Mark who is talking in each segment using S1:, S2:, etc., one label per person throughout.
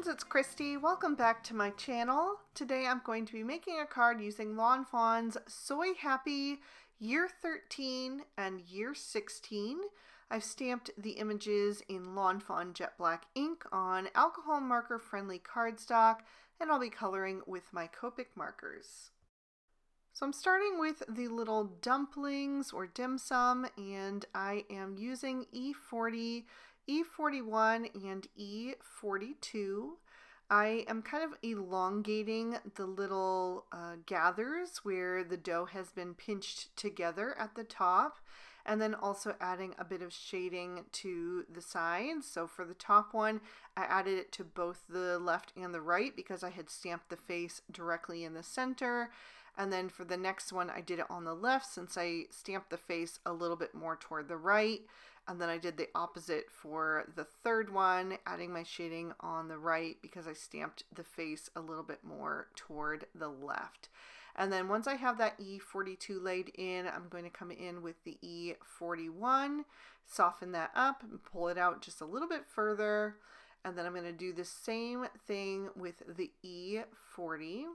S1: it's Christy. Welcome back to my channel. Today I'm going to be making a card using Lawn Fawn's Soy Happy Year 13 and Year 16. I've stamped the images in Lawn Fawn Jet Black ink on alcohol marker friendly cardstock, and I'll be coloring with my Copic markers. So I'm starting with the little dumplings or dim sum, and I am using E40, E41, and E42. I am kind of elongating the little gathers where the dough has been pinched together at the top, and then also adding a bit of shading to the sides. So for the top one, I added it to both the left and the right because I had stamped the face directly in the center. And then for the next one, I did it on the left since I stamped the face a little bit more toward the right. And then I did the opposite for the third one, adding my shading on the right because I stamped the face a little bit more toward the left. And then once I have that E42 laid in, I'm going to come in with the E41, soften that up and pull it out just a little bit further. And then I'm going to do the same thing with the E40.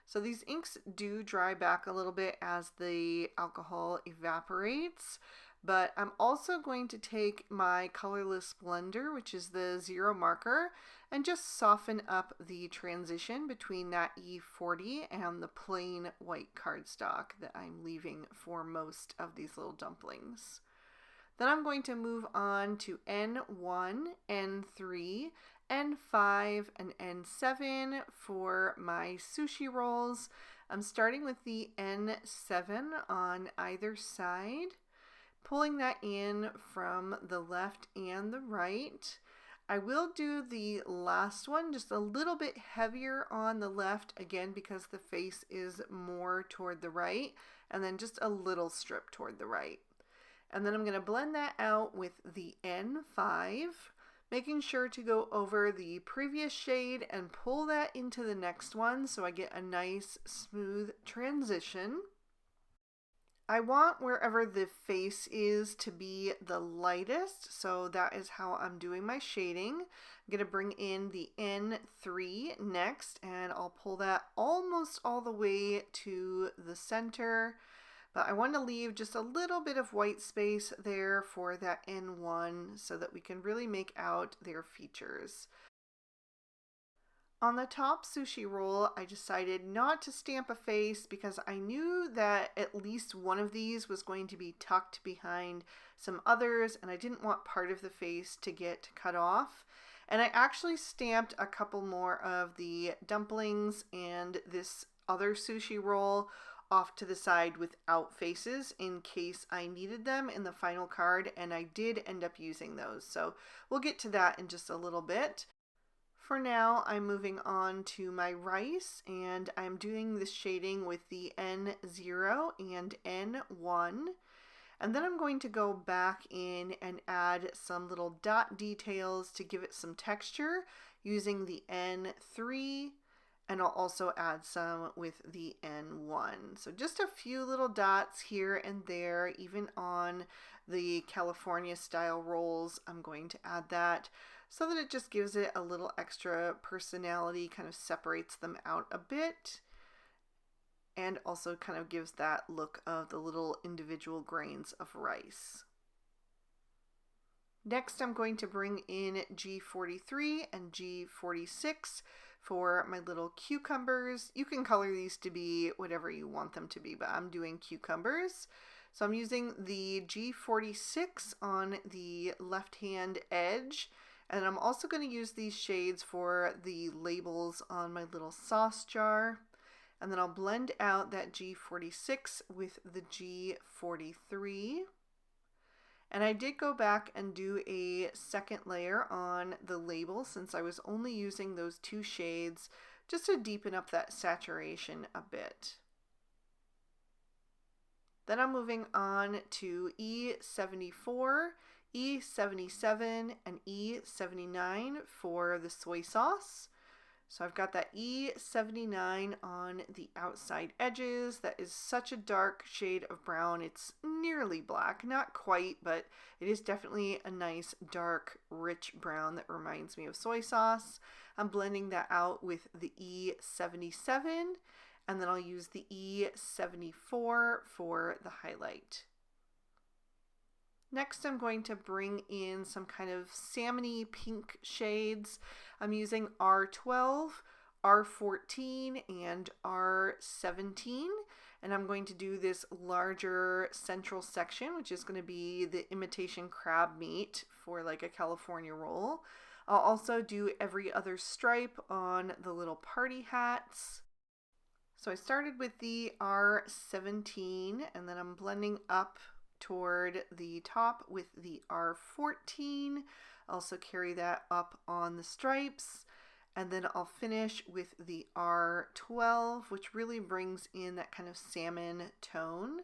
S1: So these inks do dry back a little bit as the alcohol evaporates, but I'm also going to take my colorless blender, which is the 0 marker, and just soften up the transition between that E40 and the plain white cardstock that I'm leaving for most of these little dumplings. Then I'm going to move on to N1, N3, N5, and N7 for my sushi rolls. I'm starting with the N7 on either side, pulling that in from the left and the right. I will do the last one just a little bit heavier on the left, again because the face is more toward the right, and then just a little strip toward the right. And then I'm going to blend that out with the N5, making sure to go over the previous shade and pull that into the next one so I get a nice smooth transition. I want wherever the face is to be the lightest, so that is how I'm doing my shading. I'm going to bring in the N3 next, and I'll pull that almost all the way to the center. But I want to leave just a little bit of white space there for that N1 so that we can really make out their features. On the top sushi roll, I decided not to stamp a face because I knew that at least one of these was going to be tucked behind some others, and I didn't want part of the face to get cut off. And I actually stamped a couple more of the dumplings and this other sushi roll off to the side without faces in case I needed them in the final card, and I did end up using those. So we'll get to that in just a little bit. For now, I'm moving on to my rice, and I'm doing the shading with the N0 and N1. And then I'm going to go back in and add some little dot details to give it some texture using the N3, and I'll also add some with the N1. So just a few little dots here and there, even on the California style rolls, I'm going to add that so that it just gives it a little extra personality, kind of separates them out a bit, and also kind of gives that look of the little individual grains of rice. Next, I'm going to bring in G43 and G46 for my little cucumbers. You can color these to be whatever you want them to be, but I'm doing cucumbers. So I'm using the G46 on the left-hand edge, and I'm also going to use these shades for the labels on my little sauce jar. And then I'll blend out that G46 with the G43. And I did go back and do a second layer on the label since I was only using those two shades just to deepen up that saturation a bit. Then I'm moving on to E74, E77, and E79 for the soy sauce. So I've got that E79 on the outside edges. That is such a dark shade of brown. It's nearly black, not quite, but it is definitely a nice dark rich brown that reminds me of soy sauce. I'm blending that out with the E77, and then I'll use the E74 for the highlight. Next, I'm going to bring in some kind of salmony pink shades. I'm using R12, R14, and R17. And I'm going to do this larger central section, which is going to be the imitation crab meat for like a California roll. I'll also do every other stripe on the little party hats. So I started with the R17, and then I'm blending up toward the top with the R14. Also carry that up on the stripes, and then I'll finish with the R12, which really brings in that kind of salmon tone,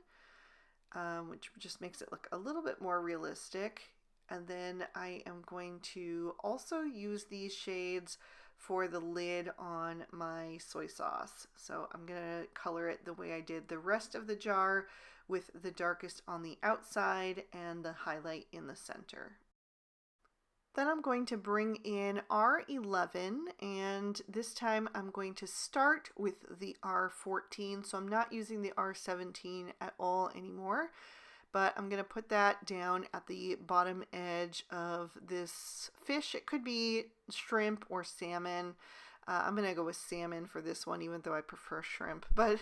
S1: which just makes it look a little bit more realistic. And then I am going to also use these shades for the lid on my soy sauce. So I'm going to color it the way I did the rest of the jar, with the darkest on the outside and the highlight in the center. Then I'm going to bring in R11, and this time I'm going to start with the R14, so I'm not using the R17 at all anymore, but I'm going to put that down at the bottom edge of this fish. It could be shrimp or salmon. I'm going to go with salmon for this one, even though I prefer shrimp, but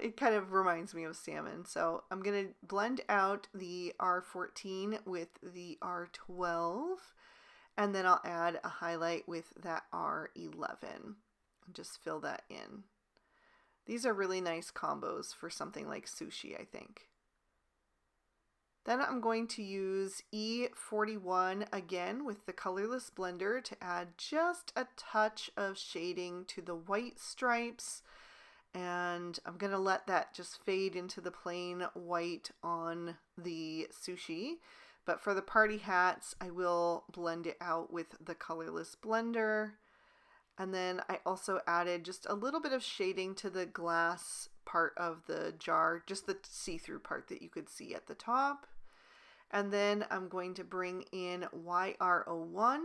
S1: it kind of reminds me of salmon. So I'm going to blend out the R14 with the R12, and then I'll add a highlight with that R11 and just fill that in. These are really nice combos for something like sushi, I think. Then I'm going to use E41 again with the colorless blender to add just a touch of shading to the white stripes, and I'm going to let that just fade into the plain white on the sushi. But for the party hats, I will blend it out with the colorless blender. And then I also added just a little bit of shading to the glass part of the jar, just the see-through part that you could see at the top. And then I'm going to bring in YR01,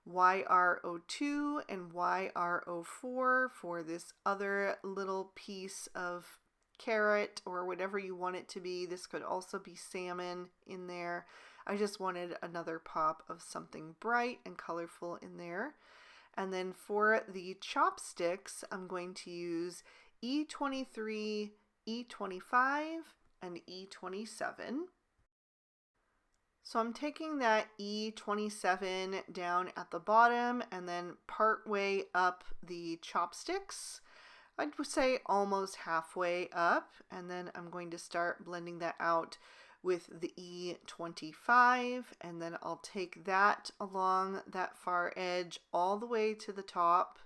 S1: YR02, and YR04 for this other little piece of carrot or whatever you want it to be. This could also be salmon in there. I just wanted another pop of something bright and colorful in there. And then for the chopsticks, I'm going to use E23, E25, and E27. So I'm taking that E27 down at the bottom and then part way up the chopsticks. I would say almost halfway up, and then I'm going to start blending that out with the E25, and then I'll take that along that far edge all the way to the top,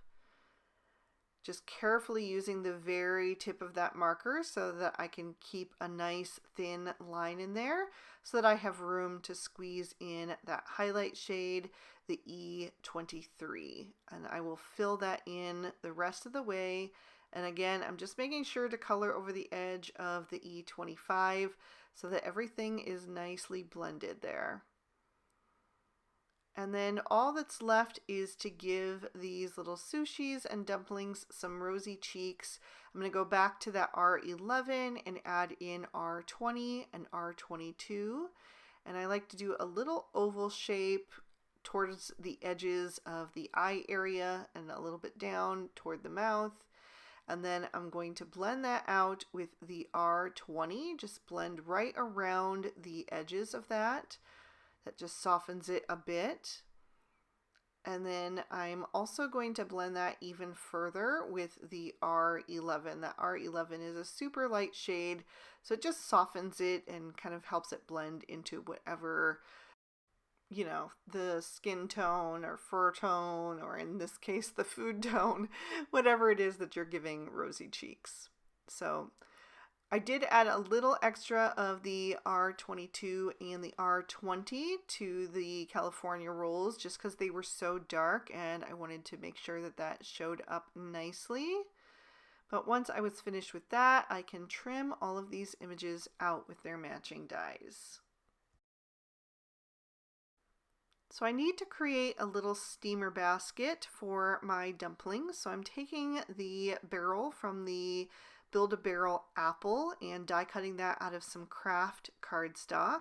S1: just carefully using the very tip of that marker so that I can keep a nice thin line in there so that I have room to squeeze in that highlight shade, the E23, and I will fill that in the rest of the way. And again, I'm just making sure to color over the edge of the E25 so that everything is nicely blended there. And then all that's left is to give these little sushis and dumplings some rosy cheeks. I'm going to go back to that R11 and add in R20 and R22. And I like to do a little oval shape towards the edges of the eye area and a little bit down toward the mouth. And then I'm going to blend that out with the R20, just blend right around the edges of that. That just softens it a bit. And then I'm also going to blend that even further with the R11. That R11 is a super light shade, so it just softens it and kind of helps it blend into whatever, you know, the skin tone or fur tone, or in this case, the food tone, whatever it is that you're giving rosy cheeks. So I did add a little extra of the R22 and the R20 to the California rolls just because they were so dark and I wanted to make sure that that showed up nicely. But once I was finished with that, I can trim all of these images out with their matching dies. So I need to create a little steamer basket for my dumplings. So I'm taking the barrel from the Build-A-Barrel apple and die cutting that out of some craft cardstock.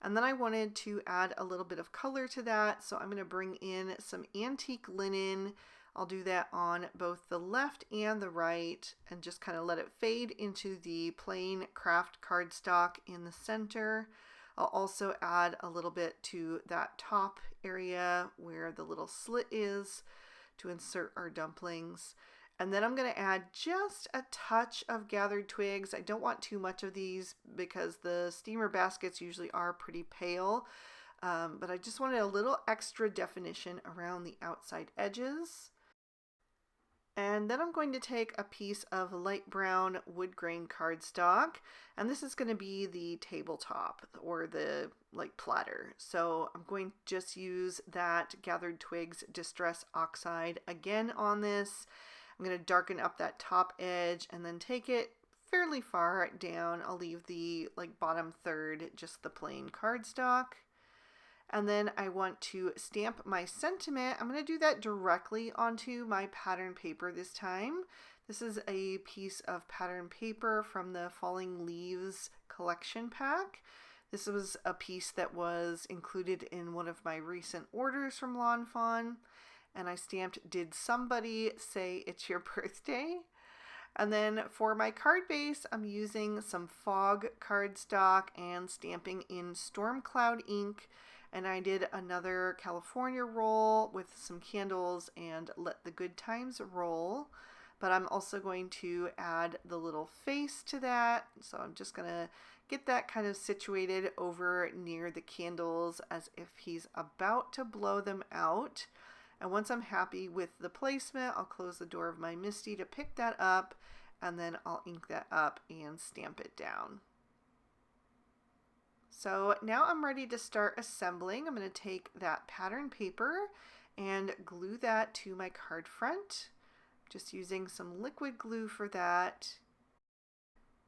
S1: And then I wanted to add a little bit of color to that, so I'm going to bring in some antique linen. I'll do that on both the left and the right and just kind of let it fade into the plain craft cardstock in the center. I'll also add a little bit to that top area where the little slit is to insert our dumplings. And then I'm going to add just a touch of gathered twigs. I don't want too much of these because the steamer baskets usually are pretty pale, but I just wanted a little extra definition around the outside edges. And then I'm going to take a piece of light brown wood grain cardstock, and this is going to be the tabletop or the platter. So I'm going to just use that gathered twigs distress oxide again on this. I'm going to darken up that top edge and then take it fairly far down. I'll leave the bottom third, just the plain cardstock. And then I want to stamp my sentiment. I'm going to do that directly onto my pattern paper this time. This is a piece of pattern paper from the Falling Leaves collection pack. This was a piece that was included in one of my recent orders from Lawn Fawn. And I stamped, "Did somebody say it's your birthday?" And then for my card base, I'm using some fog cardstock and stamping in Storm Cloud ink. And I did another California roll with some candles and Let the Good Times Roll. But I'm also going to add the little face to that. So I'm just going to get that kind of situated over near the candles as if he's about to blow them out. And once I'm happy with the placement, I'll close the door of my MISTI to pick that up, and then I'll ink that up and stamp it down. So now I'm ready to start assembling. I'm going to take that pattern paper and glue that to my card front. Just using some liquid glue for that.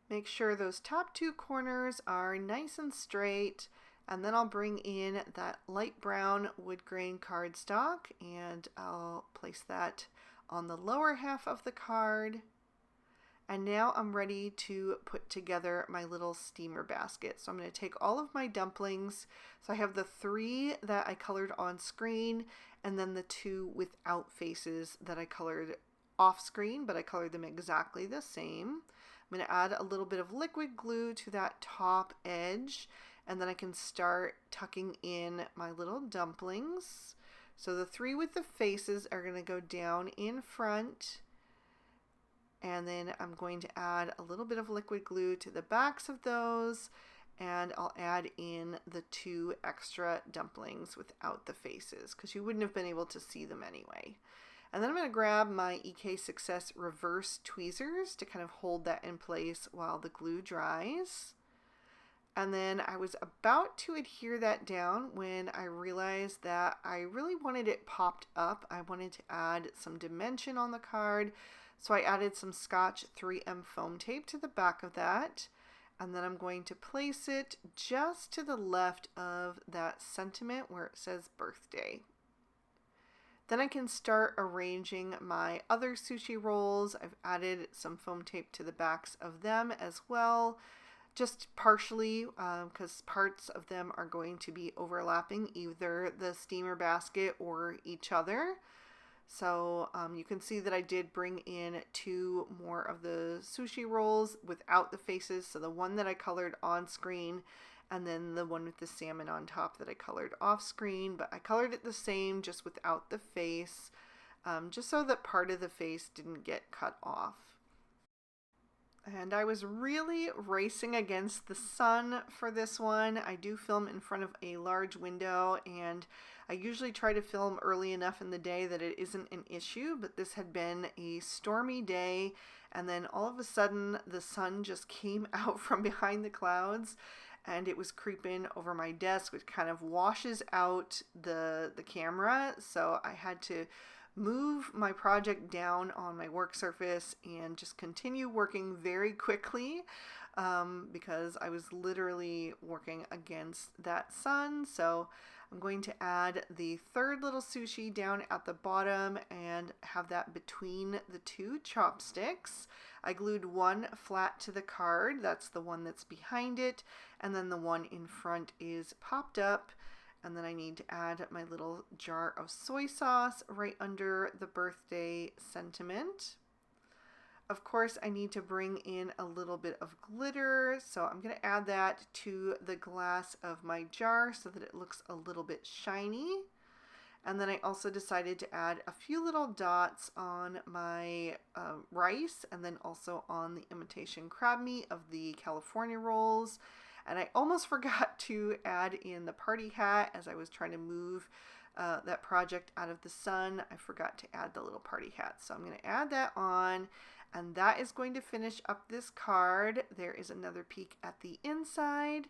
S1: Make sure those top two corners are nice and straight. And then I'll bring in that light brown wood grain cardstock and I'll place that on the lower half of the card. And now I'm ready to put together my little steamer basket. So I'm going to take all of my dumplings. So I have the 3 that I colored on screen and then the 2 without faces that I colored off screen, but I colored them exactly the same. I'm going to add a little bit of liquid glue to that top edge. And then I can start tucking in my little dumplings. So the 3 with the faces are going to go down in front. And then I'm going to add a little bit of liquid glue to the backs of those. And I'll add in the 2 extra dumplings without the faces because you wouldn't have been able to see them anyway. And then I'm going to grab my EK Success reverse tweezers to kind of hold that in place while the glue dries. And then I was about to adhere that down when I realized that I really wanted it popped up. I wanted to add some dimension on the card. So I added some Scotch 3M foam tape to the back of that. And then I'm going to place it just to the left of that sentiment where it says birthday. Then I can start arranging my other sushi rolls. I've added some foam tape to the backs of them as well. Just partially because parts of them are going to be overlapping either the steamer basket or each other. So you can see that I did bring in 2 more of the sushi rolls without the faces. So the one that I colored on screen and then the one with the salmon on top that I colored off screen. But I colored it the same just without the face just so that part of the face didn't get cut off. And I was really racing against the sun for this one. I do film in front of a large window and I usually try to film early enough in the day that it isn't an issue, but this had been a stormy day and then all of a sudden the sun just came out from behind the clouds and it was creeping over my desk, which kind of washes out the camera. So I had to move my project down on my work surface and just continue working very quickly because I was literally working against that sun. So I'm going to add the third little sushi down at the bottom and have that between the two chopsticks. I glued one flat to the card, that's the one that's behind it, and then the one in front is popped up. And then I need to add my little jar of soy sauce right under the birthday sentiment. Of course, I need to bring in a little bit of glitter, so I'm going to add that to the glass of my jar so that it looks a little bit shiny. And then I also decided to add a few little dots on my rice and then also on the imitation crab meat of the California rolls. And I almost forgot to add in the party hat as I was trying to move that project out of the sun. I forgot to add the little party hat. So I'm going to add that on, and that is going to finish up this card. There is another peek at the inside.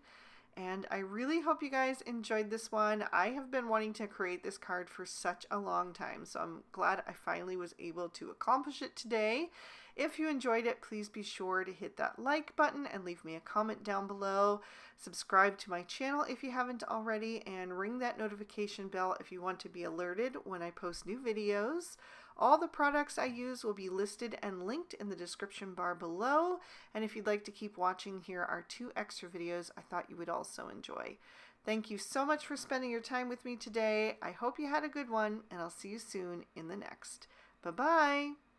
S1: And I really hope you guys enjoyed this one. I have been wanting to create this card for such a long time, so I'm glad I finally was able to accomplish it today. If you enjoyed it, please be sure to hit that like button and leave me a comment down below. Subscribe to my channel if you haven't already, and ring that notification bell if you want to be alerted when I post new videos. All the products I use will be listed and linked in the description bar below. And if you'd like to keep watching, here are 2 extra videos I thought you would also enjoy. Thank you so much for spending your time with me today. I hope you had a good one, and I'll see you soon in the next. Bye-bye.